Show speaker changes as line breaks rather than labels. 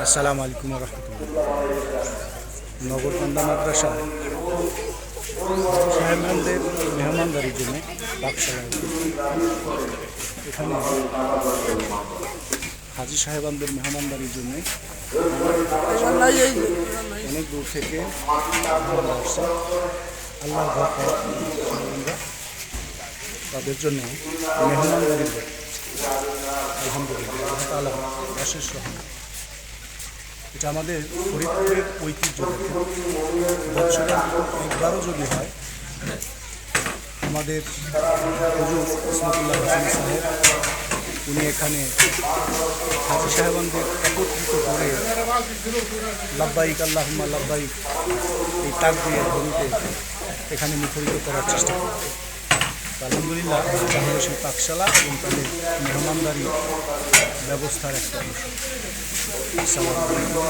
আসসালামু আলাইকুম রহমতুল্লাহ। নগরকান্দা মাদ্রাসায় সাহেবদের মেহমানদারির জন্য বাকশালা এখানে হাজি সাহেবানদের মেহমানদারির জন্য অনেক দূর থেকে আসছে। আল্লাহর ঘর তাদের জন্য মেহমানদারি আলহামদুলিল্লাহ আল্লাহ তাআলা অশেষ রহমত। এটা আমাদের ফরিদপুরের ঐতিহ্য। বছরে একবারও যদি হয়, আমাদের হুজুর ইসমতুল্লাহ হাসান সাহেব উনি এখানে হাজি সাহেবানদের একত্রিত করে লাব্বাইক আল্লাহুম্মা লাব্বাইক এই তাকবীরের ধ্বনিতে এখানে মুখরিত করার চেষ্টা করেন। আলহামদুলিল্লাহ এটা হলো সেই পাকশালা এবং তাদের মেহমানদারি ব্যবস্থার একটা অংশ। আসসালামু আলাইকুম।